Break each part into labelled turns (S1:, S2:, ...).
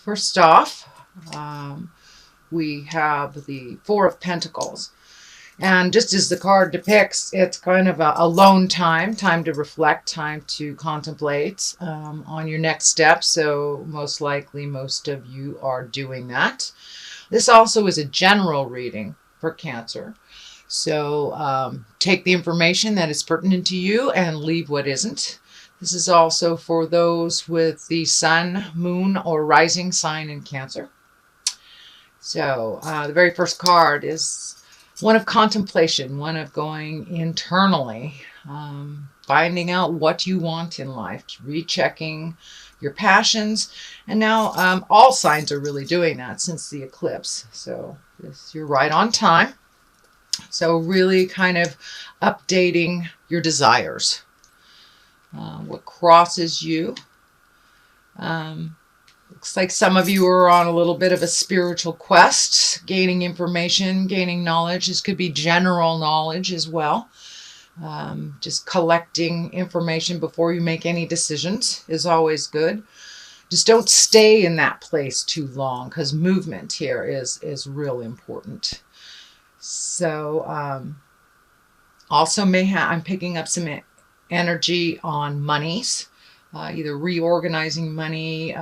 S1: first off, we have the Four of Pentacles. And just as the card depicts, it's kind of a alone time to reflect, time to contemplate on your next step. So most likely, most of you are doing that. This also is a general reading for Cancer. So take the information that is pertinent to you and leave what isn't. This is also for those with the sun, moon, or rising sign in Cancer. So the very first card is one of contemplation, one of going internally, finding out what you want in life, rechecking your passions. And now all signs are really doing that since the eclipse. So you're right on time. So really kind of updating your desires. What crosses you. Looks like some of you are on a little bit of a spiritual quest, gaining information, gaining knowledge. This could be general knowledge as well. Just collecting information before you make any decisions is always good. Just don't stay in that place too long, because movement here is real important. So also I'm picking up some energy on monies. Either reorganizing money,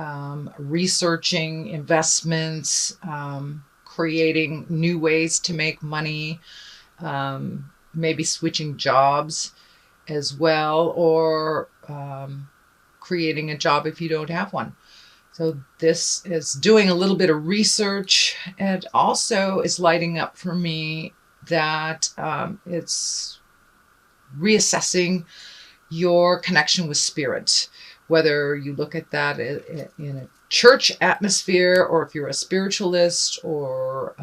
S1: researching investments, creating new ways to make money, maybe switching jobs as well, or creating a job if you don't have one. So this is doing a little bit of research, and also is lighting up for me that it's reassessing your connection with spirit, whether you look at that in a church atmosphere, or if you're a spiritualist, or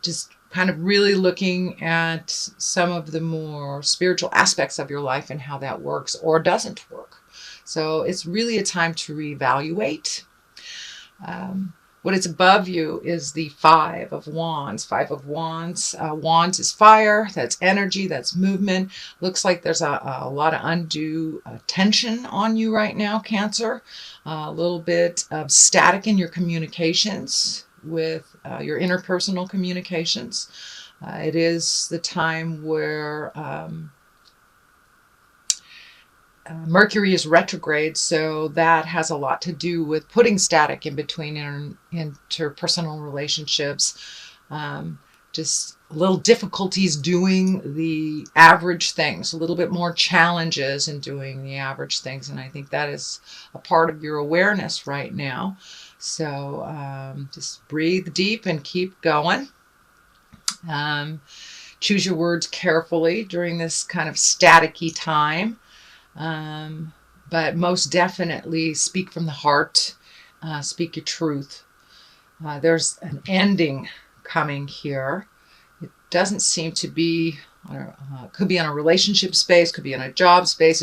S1: just kind of really looking at some of the more spiritual aspects of your life and how that works or doesn't work. So it's really a time to reevaluate. What is above you is the Five of Wands. Five of Wands. Wands is fire. That's energy. That's movement. Looks like there's a lot of undue tension on you right now, Cancer. A little bit of static in your communications with your interpersonal communications. It is the time where Mercury is retrograde, so that has a lot to do with putting static in between interpersonal relationships. Just little difficulties doing the average things, a little bit more challenges in doing the average things. And I think that is a part of your awareness right now. So just breathe deep and keep going. Choose your words carefully during this kind of staticky time. But most definitely speak from the heart, speak your truth. There's an ending coming here. It doesn't seem to be, could be on a relationship space, could be on a job space.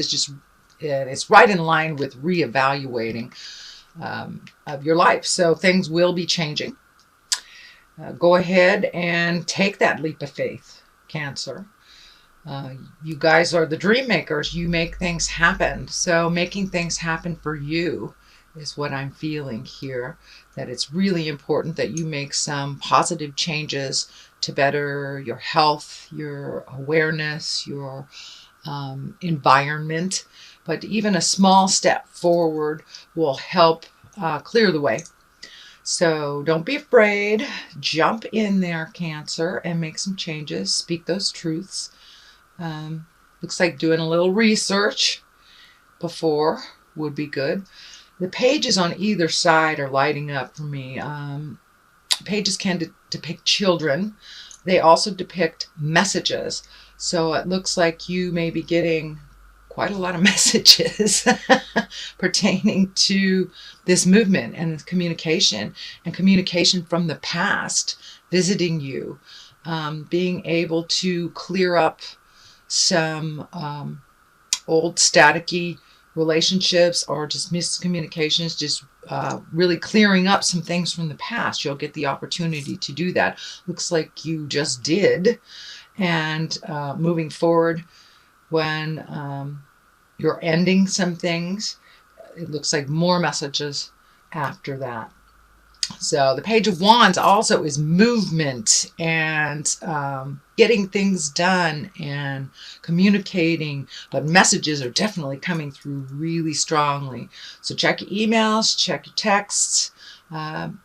S1: It's right in line with reevaluating of your life. So things will be changing. Go ahead and take that leap of faith, Cancer. You guys are the dream makers. You make things happen. So making things happen for you is what I'm feeling here. That it's really important that you make some positive changes to better your health, your awareness, your environment. But even a small step forward will help clear the way. So don't be afraid. Jump in there, Cancer, and make some changes. Speak those truths. Looks like doing a little research before would be good. The pages on either side are lighting up for me. Pages can depict children. They also depict messages. So it looks like you may be getting quite a lot of messages pertaining to this movement and this communication, and communication from the past visiting you, being able to clear up some old staticky relationships or just miscommunications, just really clearing up some things from the past. You'll get the opportunity to do that. Looks like you just did. And moving forward, when you're ending some things, it looks like more messages after that. So the Page of Wands also is movement and getting things done and communicating, but messages are definitely coming through really strongly. So check your emails, check your texts,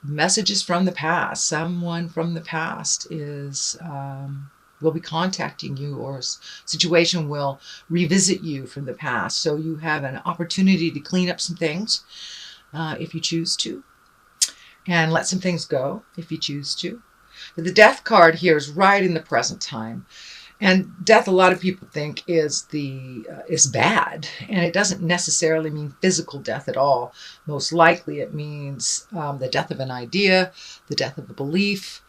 S1: messages from the past. Someone from the past will be contacting you, or a situation will revisit you from the past. So you have an opportunity to clean up some things if you choose to, and let some things go if you choose to. But the Death card here is right in the present time. And death, a lot of people think is bad, and it doesn't necessarily mean physical death at all. Most likely it means the death of an idea, the death of a belief,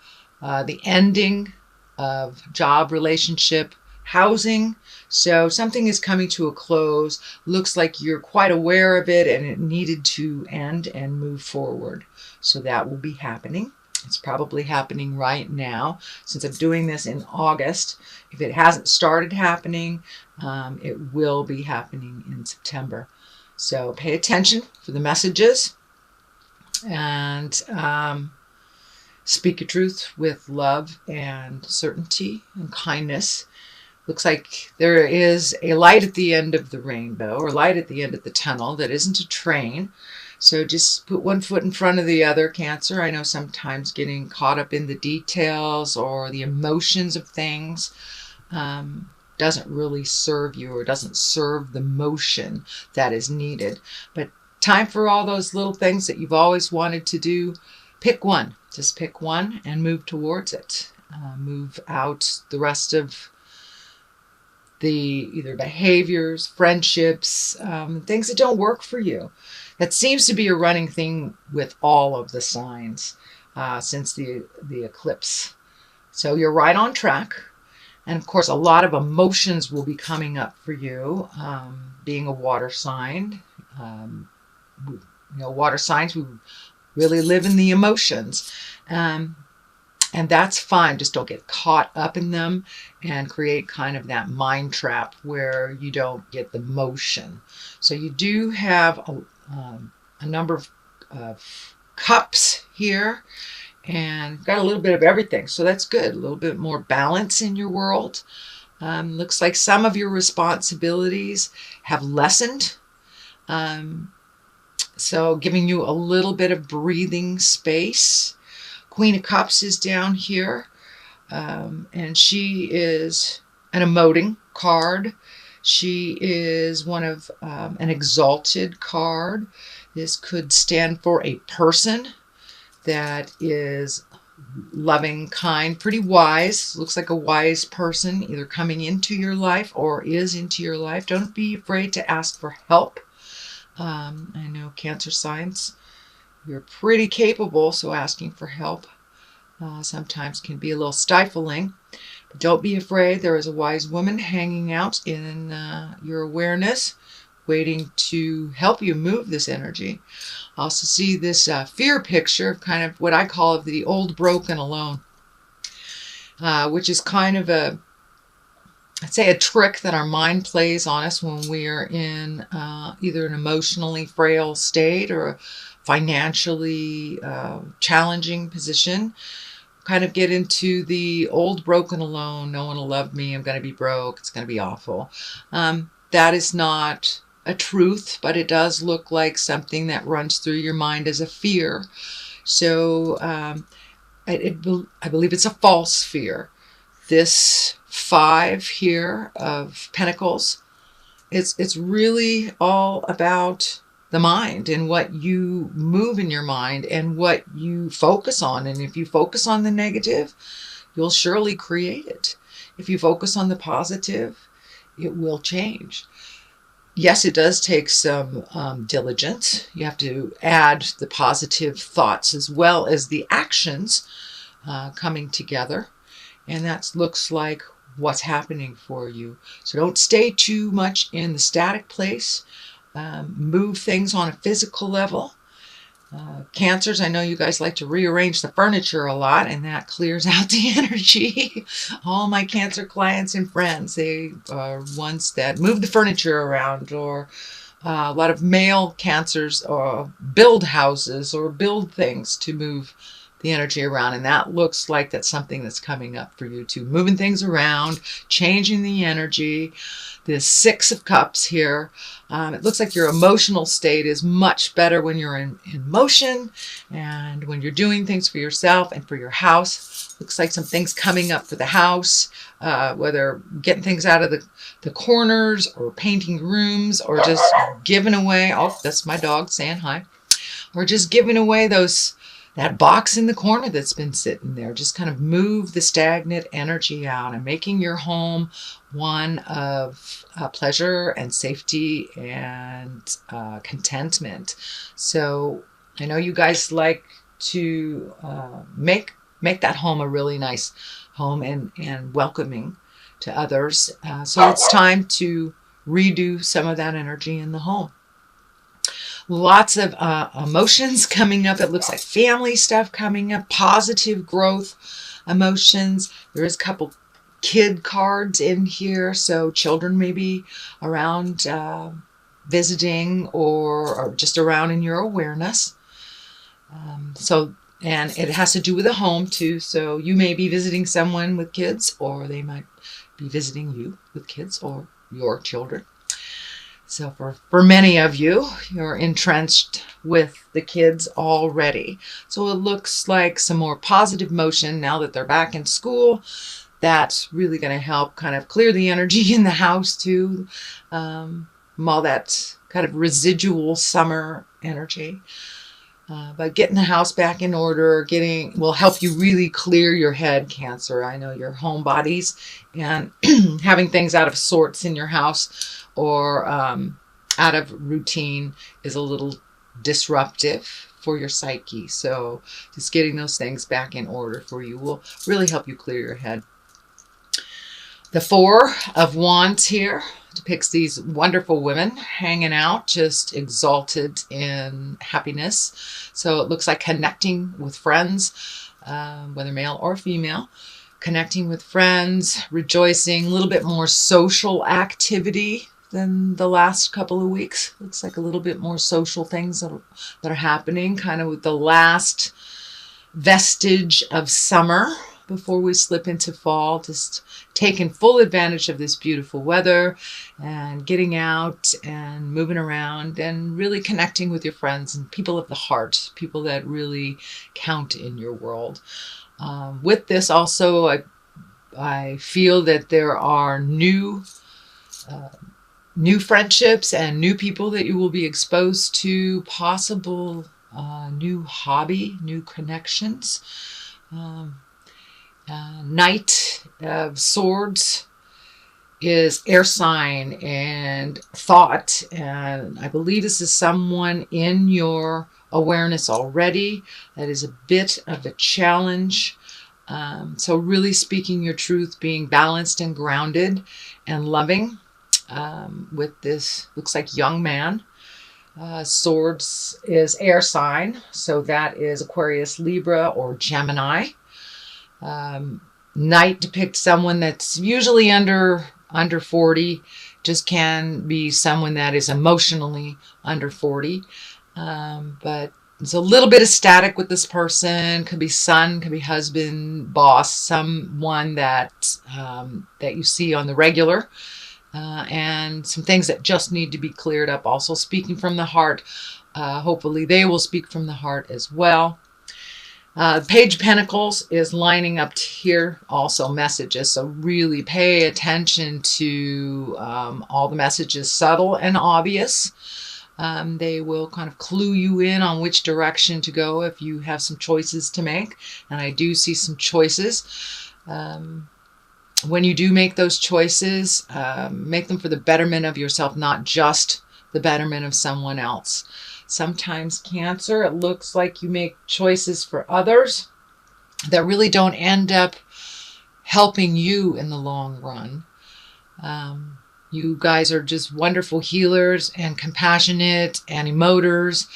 S1: the ending of job, relationship, housing. So something is coming to a close. Looks like you're quite aware of it and it needed to end and move forward. So that will be happening. It's probably happening right now. Since I'm doing this in August, if it hasn't started happening, it will be happening in September. So pay attention for the messages and speak your truth with love and certainty and kindness. Looks like there is a light at the end of the rainbow, or light at the end of the tunnel that isn't a train. So just put one foot in front of the other, Cancer. I know sometimes getting caught up in the details or the emotions of things doesn't really serve you, or doesn't serve the motion that is needed. But time for all those little things that you've always wanted to do. Pick one. Just pick one and move towards it. Move out the rest of the either behaviors, friendships, things that don't work for you. That seems to be a running thing with all of the signs since the eclipse. So you're right on track. And of course, a lot of emotions will be coming up for you, being a water sign. Water signs, we really live in the emotions. And that's fine. Just don't get caught up in them and create kind of that mind trap where you don't get the motion. So you do have a number of cups here, and got a little bit of everything. So that's good. A little bit more balance in your world. Looks like some of your responsibilities have lessened. So giving you a little bit of breathing space. Queen of Cups is down here, and she is an emoting card. She is one of an exalted card. This could stand for a person that is loving, kind, pretty wise. Looks like a wise person either coming into your life or is into your life. Don't be afraid to ask for help. I know Cancer signs, you're pretty capable, so asking for help sometimes can be a little stifling. But don't be afraid. There is a wise woman hanging out in your awareness, waiting to help you move this energy. Also see this fear picture, kind of what I call the old, broken, alone, which is kind of I'd say a trick that our mind plays on us when we are in either an emotionally frail state or a financially challenging position. Kind of get into the old, broken, alone. No one will love me. I'm going to be broke. It's going to be awful. That is not a truth, but it does look like something that runs through your mind as a fear. So I believe it's a false fear. This 5 here of Pentacles, it's really all about the mind and what you move in your mind and what you focus on. And if you focus on the negative, you'll surely create it. If you focus on the positive, it will change. Yes, it does take some diligence. You have to add the positive thoughts as well as the actions coming together. And that looks like what's happening for you. So don't stay too much in the static place. Move things on a physical level. Cancers, I know you guys like to rearrange the furniture a lot, and that clears out the energy. All my Cancer clients and friends, they are ones that move the furniture around or A lot of male cancers build houses or build things to move the energy around, and that looks like that's something that's coming up for you too. Moving things around, changing the energy. This Six of Cups here, it looks like your emotional state is much better when you're in motion and when you're doing things for yourself and for your house. Looks like some things coming up for the house, whether getting things out of the corners or painting rooms or just giving away. Oh, that's my dog saying hi. Or just giving away that box in the corner that's been sitting there. Just kind of move the stagnant energy out and making your home one of pleasure and safety and contentment. So I know you guys like to make that home a really nice home and welcoming to others. So it's time to redo some of that energy in the home. Lots of emotions coming up. It looks like family stuff coming up, positive growth emotions. There is a couple kid cards in here, so children may be around visiting or just around in your awareness. And it has to do with a home too, so you may be visiting someone with kids, or they might be visiting you with kids or your children. So for many of you, you're entrenched with the kids already. So it looks like some more positive motion now that they're back in school. That's really going to help kind of clear the energy in the house too. All that kind of residual summer energy. But getting the house back in order, will help you really clear your head, Cancer. I know your home bodies and having things out of sorts in your house or out of routine is a little disruptive for your psyche. So just getting those things back in order for you will really help you clear your head. The Four of Wands here depicts these wonderful women hanging out, just exalted in happiness. So it looks like connecting with friends, whether male or female, connecting with friends, rejoicing, a little bit more social activity than the last couple of weeks. Looks like a little bit more social things that are happening, kind of with the last vestige of summer before we slip into fall, just taking full advantage of this beautiful weather and getting out and moving around and really connecting with your friends and people of the heart, people that really count in your world. With this also, I feel that there are new friendships and new people that you will be exposed to, possible new hobby, new connections. Knight of Swords is air sign and thought, and I believe this is someone in your awareness already. That is a bit of a challenge. So really speaking your truth, being balanced and grounded and loving with this, looks like young man. Swords is air sign, so that is Aquarius, Libra, or Gemini. Knight depicts someone that's usually under 40, just can be someone that is emotionally under 40. But it's a little bit of static with this person. Could be son, could be husband, boss, someone that you see on the regular. And some things that just need to be cleared up. Also speaking from the heart. Hopefully they will speak from the heart as well. Page of Pentacles is lining up here, also messages. So really pay attention to all the messages, subtle and obvious. They will kind of clue you in on which direction to go if you have some choices to make. And I do see some choices. When you do make those choices, make them for the betterment of yourself, not just the betterment of someone else. Sometimes, Cancer, it looks like you make choices for others that really don't end up helping you in the long run. You guys are just wonderful healers and compassionate and emoters,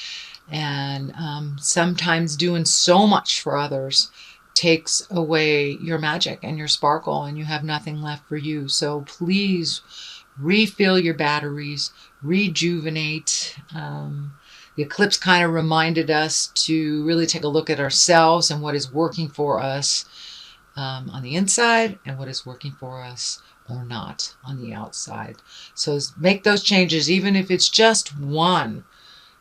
S1: and sometimes doing so much for others takes away your magic and your sparkle, and you have nothing left for you. So please refill your batteries, rejuvenate. The eclipse kind of reminded us to really take a look at ourselves and what is working for us on the inside and what is working for us or not on the outside. So make those changes, even if it's just one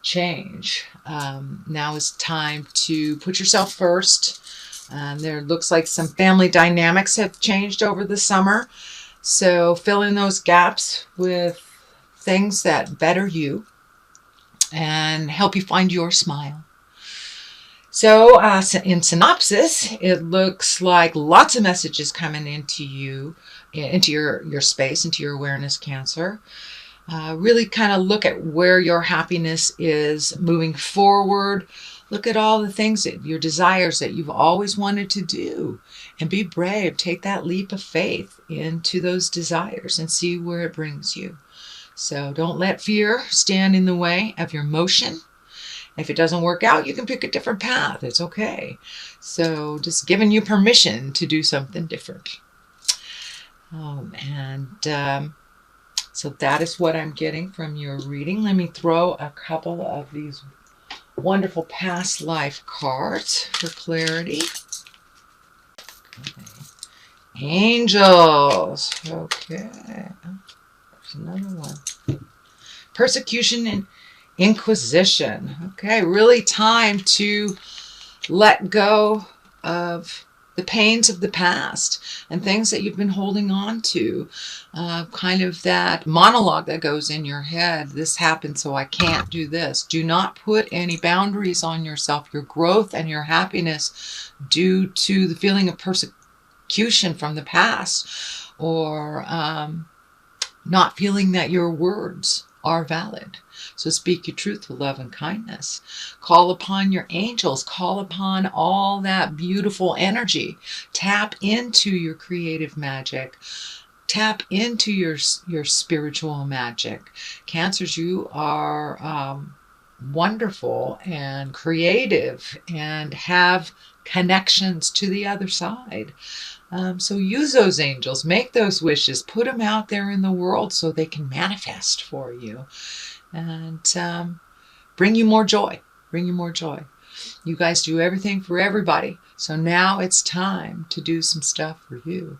S1: change. Now is time to put yourself first. There looks like some family dynamics have changed over the summer. So fill in those gaps with things that better you and help you find your smile. So in synopsis, it looks like lots of messages coming into you, into your space, into your awareness, Cancer. Really kind of look at where your happiness is moving forward. Look at all the things, your desires that you've always wanted to do, and be brave. Take that leap of faith into those desires and see where it brings you. So don't let fear stand in the way of your motion. If it doesn't work out, you can pick a different path. It's okay. So just giving you permission to do something different. So that is what I'm getting from your reading. Let me throw a couple of these wonderful past life cards for clarity. Okay. Angels. Okay. There's another one. Persecution and Inquisition. Okay, really time to let go of the pains of the past and things that you've been holding on to. Kind of that monologue that goes in your head. This happened, so I can't do this. Do not put any boundaries on yourself. Your growth and your happiness due to the feeling of persecution from the past, or not feeling that your words are valid. So speak your truth with love and kindness. Call upon your angels. Call upon all that beautiful energy. Tap into your creative magic. Tap into your spiritual magic. Cancers, you are wonderful and creative and have connections to the other side. So use those angels. Make those wishes. Put them out there in the world so they can manifest for you. And bring you more joy. Bring you more joy. You guys do everything for everybody. So now it's time to do some stuff for you.